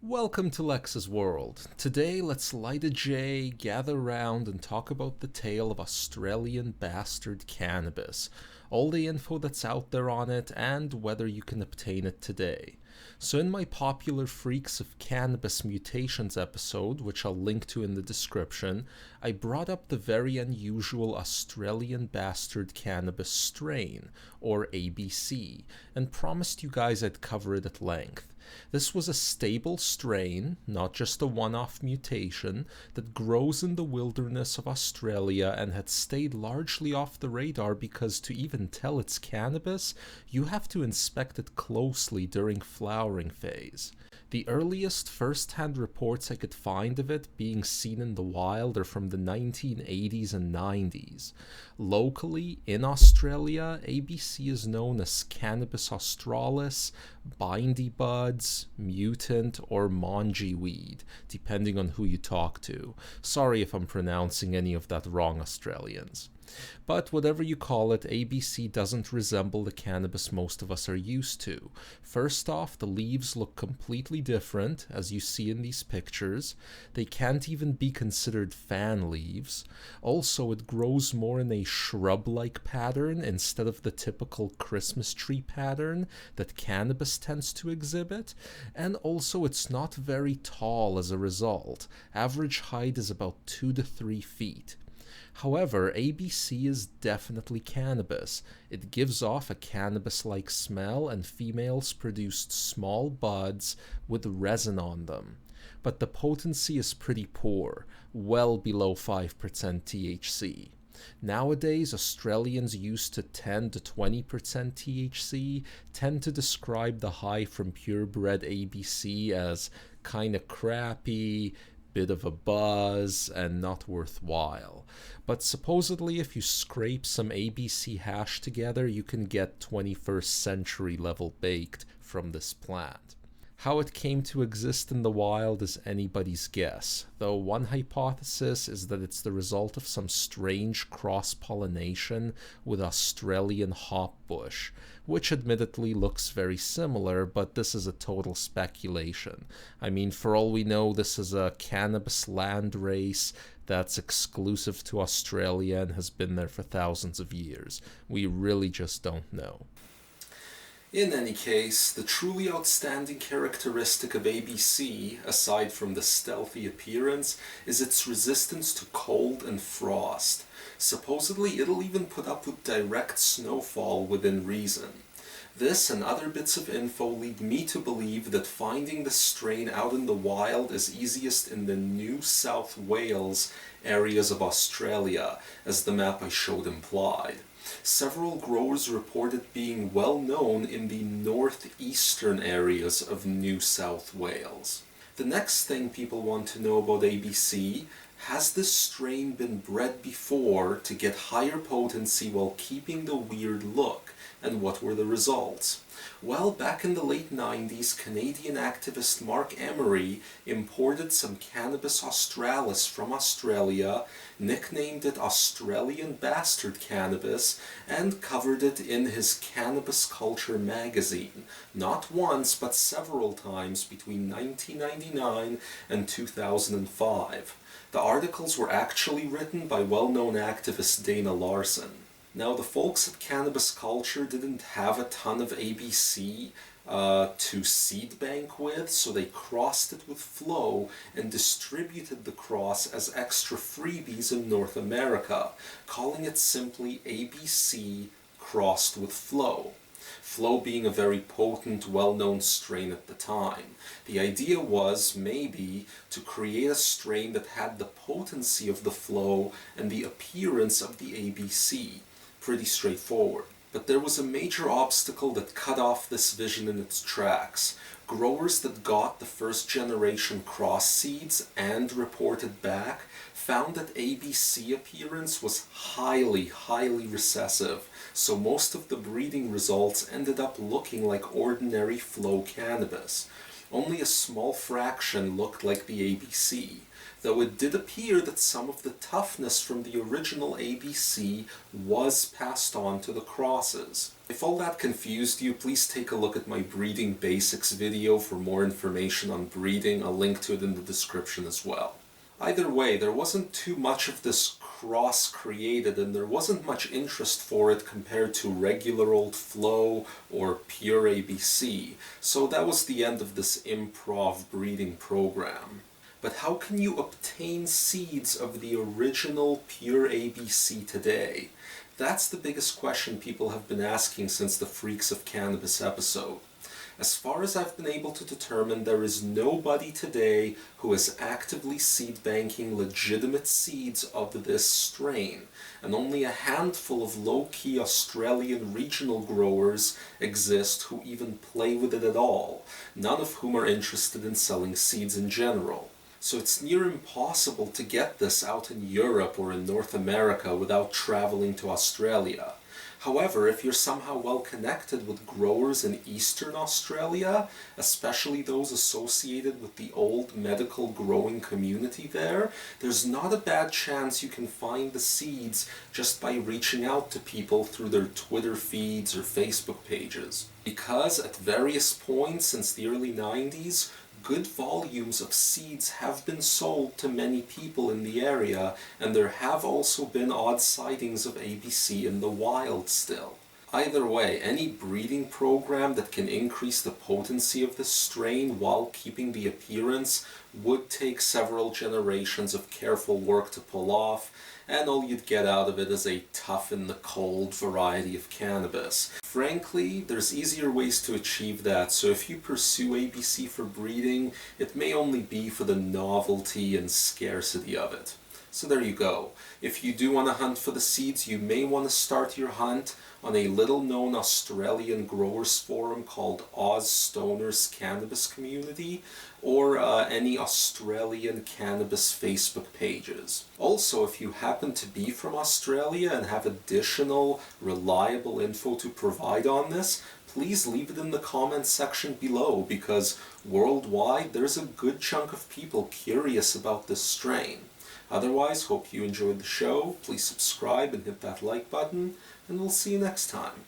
Welcome to Lex's World. Today, let's light a J, gather round, and talk about the tale of Australian Bastard Cannabis, all the info that's out there on it, and whether you can obtain it today. So in my Popular Freaks of Cannabis Mutations episode, which I'll link to in the description, I brought up the very unusual Australian Bastard Cannabis strain, or ABC, and promised you guys I'd cover it at length. This was a stable strain, not just a one-off mutation, that grows in the wilderness of Australia and had stayed largely off the radar because to even tell it's cannabis, you have to inspect it closely during flowering phase. The earliest first-hand reports I could find of it being seen in the wild are from the 1980s and 90s. Locally, in Australia, ABC is known as Cannabis Australis, bindy buds, mutant, or manji weed, depending on who you talk to. Sorry if I'm pronouncing any of that wrong, Australians. But whatever you call it, ABC doesn't resemble the cannabis most of us are used to. First off, the leaves look completely different, as you see in these pictures. They can't even be considered fan leaves. Also, it grows more in a shrub-like pattern instead of the typical Christmas tree pattern that cannabis tends to exhibit. And also, it's not very tall as a result. Average height is about 2 to 3 feet. However, ABC is definitely cannabis. It gives off a cannabis-like smell, and females produced small buds with resin on them. But the potency is pretty poor, well below 5% THC. Nowadays, Australians used to 10 to 20% THC tend to describe the high from purebred ABC as kinda crappy, bit of a buzz, and not worthwhile. But supposedly if you scrape some ABC hash together, you can get 21st century level baked from this plant. How it came to exist in the wild is anybody's guess, though one hypothesis is that it's the result of some strange cross-pollination with Australian hop bush, which admittedly looks very similar, but this is a total speculation. I mean, for all we know, this is a cannabis land race that's exclusive to Australia and has been there for thousands of years. We really just don't know. In any case, the truly outstanding characteristic of ABC, aside from the stealthy appearance, is its resistance to cold and frost. Supposedly, it'll even put up with direct snowfall within reason. This and other bits of info lead me to believe that finding the strain out in the wild is easiest in the New South Wales areas of Australia, as the map I showed implied. Several growers reported being well known in the northeastern areas of New South Wales. The next thing people want to know about ABC: has this strain been bred before to get higher potency while keeping the weird look, and what were the results? Well, back in the late 90s, Canadian activist Mark Emery imported some Cannabis Australis from Australia, nicknamed it Australian Bastard Cannabis, and covered it in his Cannabis Culture magazine, not once but several times between 1999 and 2005. The articles were actually written by well-known activist Dana Larson. Now, the folks at Cannabis Culture didn't have a ton of ABC to seed bank with, so they crossed it with Flow and distributed the cross as extra freebies in North America, calling it simply ABC crossed with Flow. Flow being a very potent, well-known strain at the time. The idea was, maybe, to create a strain that had the potency of the Flow and the appearance of the ABC. Pretty straightforward. But there was a major obstacle that cut off this vision in its tracks. Growers that got the first generation cross seeds and reported back found that ABC appearance was highly recessive, so most of the breeding results ended up looking like ordinary Flow cannabis. Only a small fraction looked like the ABC, though it did appear that some of the toughness from the original ABC was passed on to the crosses. If all that confused you, please take a look at my breeding basics video for more information on breeding. I'll link to it in the description as well. Either way, there wasn't too much of this cross created, and there wasn't much interest for it compared to regular old flow or pure ABC, so that was the end of this improv breeding program. But how can you obtain seeds of the original pure ABC today? That's the biggest question people have been asking since the Freaks of Cannabis episode. As far as I've been able to determine, there is nobody today who is actively seed banking legitimate seeds of this strain, and only a handful of low-key Australian regional growers exist who even play with it at all, none of whom are interested in selling seeds in general. So it's near impossible to get this out in Europe or in North America without traveling to Australia. However, if you're somehow well connected with growers in Eastern Australia, especially those associated with the old medical growing community there, there's not a bad chance you can find the seeds just by reaching out to people through their Twitter feeds or Facebook pages. Because at various points since the early 90s, good volumes of seeds have been sold to many people in the area, and there have also been odd sightings of ABC in the wild still. Either way, any breeding program that can increase the potency of the strain while keeping the appearance would take several generations of careful work to pull off, and all you'd get out of it is a tough-in-the-cold variety of cannabis. Frankly, there's easier ways to achieve that, so if you pursue ABC for breeding, it may only be for the novelty and scarcity of it. So there you go. If you do want to hunt for the seeds, you may want to start your hunt on a little-known Australian growers forum called Oz Stoners Cannabis Community, or any Australian cannabis Facebook pages. Also, if you happen to be from Australia and have additional reliable info to provide on this, please leave it in the comments section below, because worldwide there's a good chunk of people curious about this strain. Otherwise, hope you enjoyed the show. Please subscribe and hit that like button, and we'll see you next time.